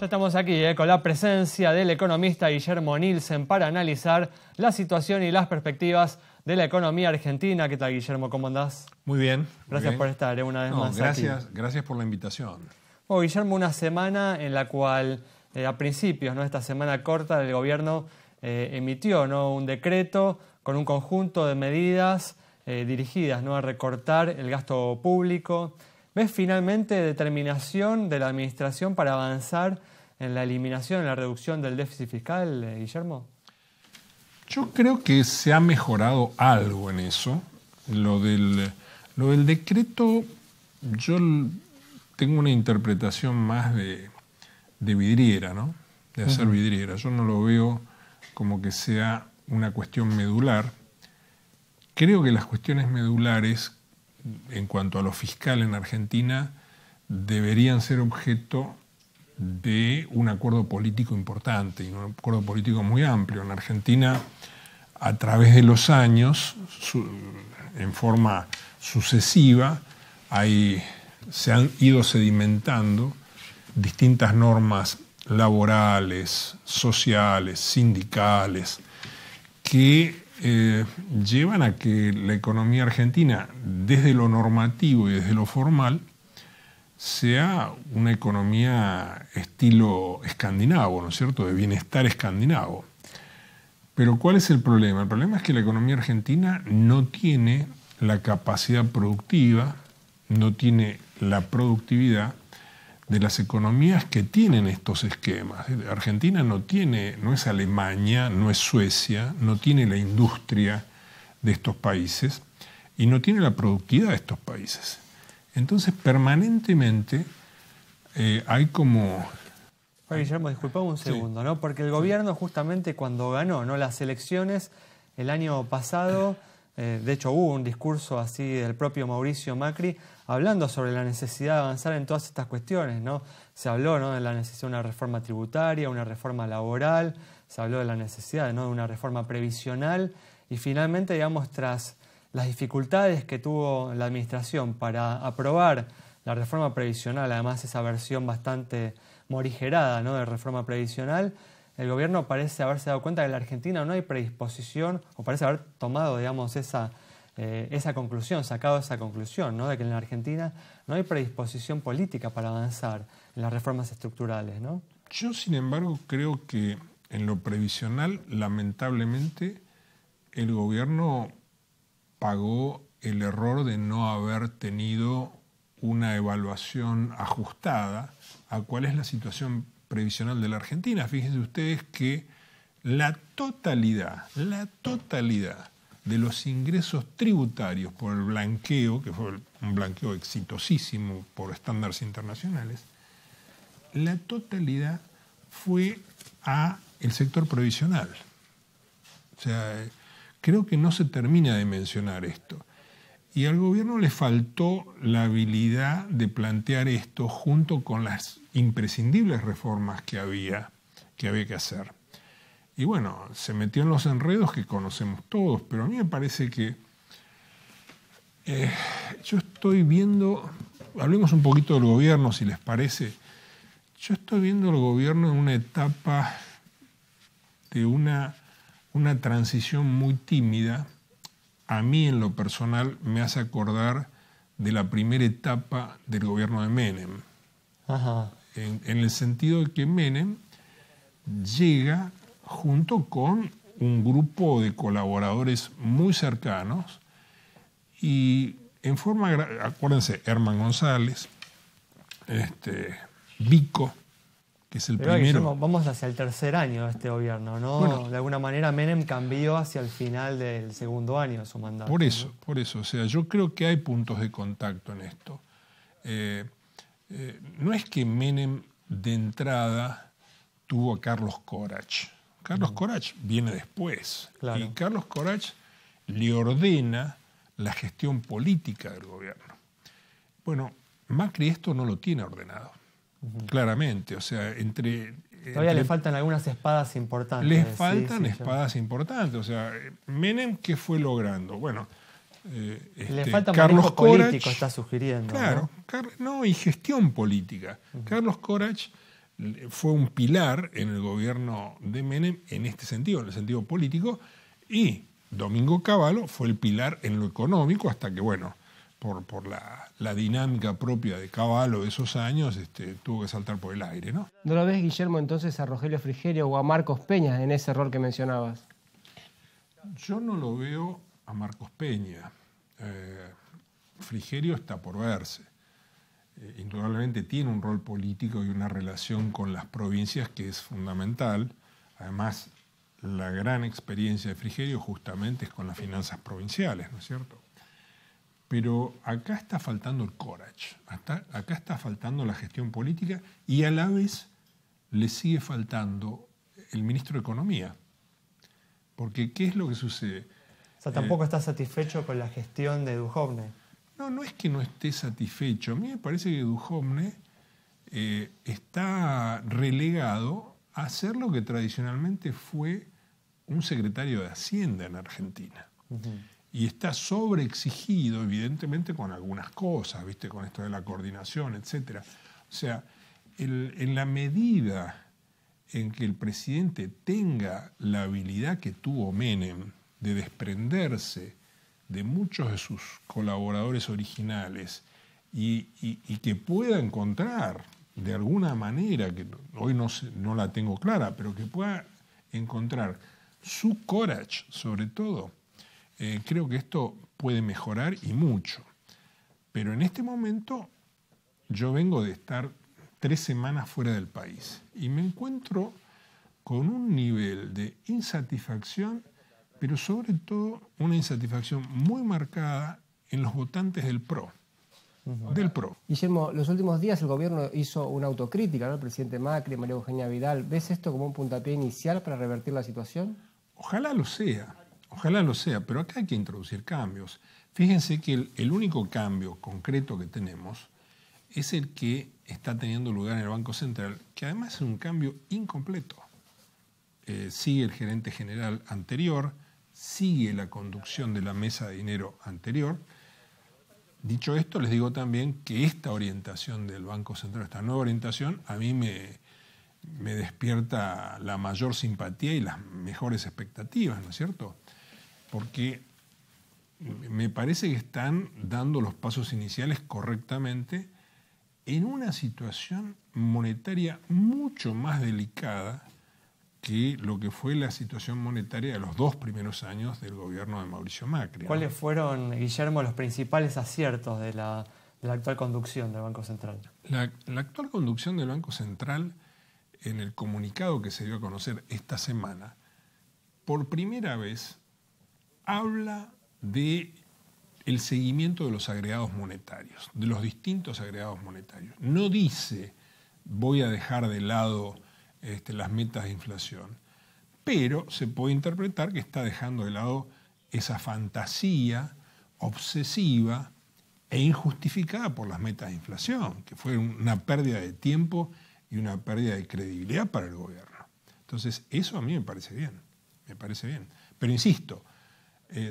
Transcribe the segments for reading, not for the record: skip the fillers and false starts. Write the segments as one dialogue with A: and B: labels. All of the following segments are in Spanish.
A: Ya estamos aquí con la presencia del economista Guillermo Nielsen para analizar la situación y las perspectivas de la economía argentina. ¿Qué tal, Guillermo? ¿Cómo andás?
B: Muy bien.
A: Gracias por estar una vez más
B: gracias,
A: aquí.
B: Gracias por la invitación.
A: Bueno, Guillermo, una semana en la cual a principios, esta semana corta, el gobierno emitió un decreto con un conjunto de medidas dirigidas a recortar el gasto público. ¿Ves finalmente determinación de la administración para avanzar en la eliminación, en la reducción del déficit fiscal, Guillermo?
B: Yo creo que se ha mejorado algo en eso. Lo del decreto, yo tengo una interpretación más de vidriera, ¿no? De hacer vidriera. Yo no lo veo como que sea una cuestión medular. Creo que las cuestiones medulares, en cuanto a lo fiscal en Argentina, deberían ser objeto de un acuerdo político importante y un acuerdo político muy amplio. En Argentina, a través de los años, en forma sucesiva, se han ido sedimentando distintas normas laborales, sociales, sindicales, que llevan a que la economía argentina, desde lo normativo y desde lo formal, sea una economía estilo escandinavo, ¿no es cierto?, de bienestar escandinavo. Pero ¿cuál es el problema? El problema es que la economía argentina no tiene la capacidad productiva, no tiene la productividad de las economías que tienen estos esquemas. Argentina no es Alemania, no es Suecia, no tiene la industria de estos países y no tiene la productividad de estos países. Entonces, permanentemente hay como...
A: Guillermo, disculpame un segundo, ¿no? Porque el gobierno justamente cuando ganó las elecciones el año pasado, de hecho hubo un discurso así del propio Mauricio Macri hablando sobre la necesidad de avanzar en todas estas cuestiones, ¿no? Se habló de la necesidad de una reforma tributaria, una reforma laboral, se habló de la necesidad de una reforma previsional y finalmente, digamos, tras las dificultades que tuvo la administración para aprobar la reforma previsional, además esa versión bastante morigerada de reforma previsional, el gobierno parece haberse dado cuenta que en la Argentina no hay predisposición, o parece haber tomado, digamos, esa conclusión, sacado esa conclusión, de que en la Argentina no hay predisposición política para avanzar en las reformas estructurales, ¿no?
B: Yo, sin embargo, creo que en lo previsional, lamentablemente, el gobierno pagó el error de no haber tenido una evaluación ajustada a cuál es la situación previsional de la Argentina. Fíjense ustedes que la totalidad de los ingresos tributarios por el blanqueo, que fue un blanqueo exitosísimo por estándares internacionales, la totalidad fue a el sector previsional. O sea, creo que no se termina de mencionar esto. Y al gobierno le faltó la habilidad de plantear esto junto con las imprescindibles reformas que había que hacer. Y bueno, se metió en los enredos que conocemos todos, pero a mí me parece que yo estoy viendo, hablemos un poquito del gobierno si les parece, yo estoy viendo al gobierno en una etapa de una transición muy tímida. A mí en lo personal me hace acordar de la primera etapa del gobierno de Menem.
A: Ajá.
B: En el sentido de que Menem llega junto con un grupo de colaboradores muy cercanos y en forma, acuérdense, Herman González, Vico, que es el
A: Pero
B: primero.
A: Guillermo, vamos hacia el tercer año de este gobierno, ¿no? Bueno, de alguna manera Menem cambió hacia el final del segundo año de su mandato.
B: Por eso, o sea, yo creo que hay puntos de contacto en esto. No es que Menem de entrada tuvo a Carlos Corach. Carlos Corach viene después.
A: Claro.
B: Y Carlos Corach le ordena la gestión política del gobierno. Bueno, Macri esto no lo tiene ordenado, claramente. O sea,
A: todavía le faltan algunas espadas importantes.
B: Le faltan espadas importantes. O sea, Menem, ¿qué fue logrando? Bueno,
A: le falta
B: Carlos
A: manejo político, está sugiriendo.
B: Claro, ¿no? Y gestión política. Carlos Corach fue un pilar en el gobierno de Menem en este sentido, en el sentido político, y Domingo Cavallo fue el pilar en lo económico hasta que, bueno, por la dinámica propia de Cavallo de esos años, tuvo que saltar por el aire, ¿no?
C: ¿No lo ves, Guillermo, entonces a Rogelio Frigerio o a Marcos Peña en ese rol que mencionabas?
B: Yo no lo veo a Marcos Peña. Frigerio está por verse. Indudablemente tiene un rol político y una relación con las provincias que es fundamental. Además, la gran experiencia de Frigerio justamente es con las finanzas provinciales, ¿no es cierto? Pero acá está faltando el courage, acá está faltando la gestión política y a la vez le sigue faltando el ministro de Economía. Porque, ¿qué es lo que sucede?
A: O sea, tampoco está satisfecho con la gestión de Duhovne.
B: No es que no esté satisfecho. A mí me parece que Duhovne está relegado a hacer lo que tradicionalmente fue un secretario de Hacienda en Argentina. Y está sobreexigido, evidentemente, con algunas cosas, ¿viste? Con esto de la coordinación, etc. O sea, en la medida en que el presidente tenga la habilidad que tuvo Menem de desprenderse de muchos de sus colaboradores originales y que pueda encontrar de alguna manera, que hoy no la tengo clara, pero que pueda encontrar su courage sobre todo, creo que esto puede mejorar y mucho. Pero en este momento yo vengo de estar 3 semanas fuera del país y me encuentro con un nivel de insatisfacción, pero sobre todo una insatisfacción muy marcada en los votantes del PRO. Del PRO.
C: Guillermo, los últimos días el gobierno hizo una autocrítica, ¿no? El presidente Macri, María Eugenia Vidal. ¿Ves esto como un puntapié inicial para revertir la situación?
B: Ojalá lo sea, pero acá hay que introducir cambios. Fíjense que el único cambio concreto que tenemos es el que está teniendo lugar en el Banco Central, que además es un cambio incompleto. Sigue el gerente general anterior, sigue la conducción de la mesa de dinero anterior. Dicho esto, les digo también que esta orientación del Banco Central, esta nueva orientación, a mí me despierta la mayor simpatía y las mejores expectativas, ¿no es cierto? Porque me parece que están dando los pasos iniciales correctamente en una situación monetaria mucho más delicada que lo que fue la situación monetaria de los 2 primeros años del gobierno de Mauricio Macri, ¿no?
A: ¿Cuáles fueron, Guillermo, los principales aciertos de la actual conducción del Banco Central?
B: La actual conducción del Banco Central, en el comunicado que se dio a conocer esta semana, por primera vez habla de el seguimiento de los agregados monetarios, de los distintos agregados monetarios. No dice voy a dejar de lado las metas de inflación, pero se puede interpretar que está dejando de lado esa fantasía obsesiva e injustificada por las metas de inflación, que fue una pérdida de tiempo y una pérdida de credibilidad para el gobierno. Entonces, eso a mí me parece bien. Pero insisto,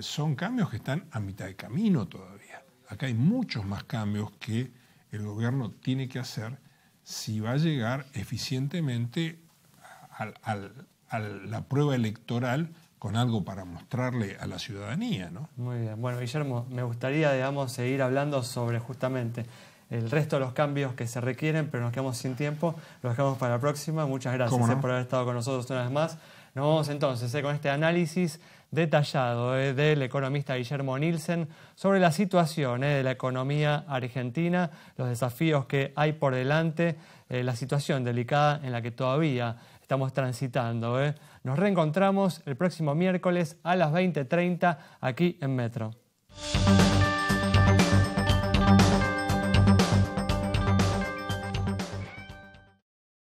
B: son cambios que están a mitad de camino todavía. Acá hay muchos más cambios que el gobierno tiene que hacer si va a llegar eficientemente a la prueba electoral con algo para mostrarle a la ciudadanía, ¿no?
A: Muy bien. Bueno, Guillermo, me gustaría, seguir hablando sobre justamente el resto de los cambios que se requieren, pero nos quedamos sin tiempo. Los dejamos para la próxima. Muchas gracias por haber estado con nosotros una vez más. Nos vamos entonces con este análisis detallado del economista Guillermo Nielsen sobre la situación de la economía argentina, los desafíos que hay por delante, la situación delicada en la que todavía estamos transitando. Nos reencontramos el próximo miércoles a las 20:30 aquí en Metro.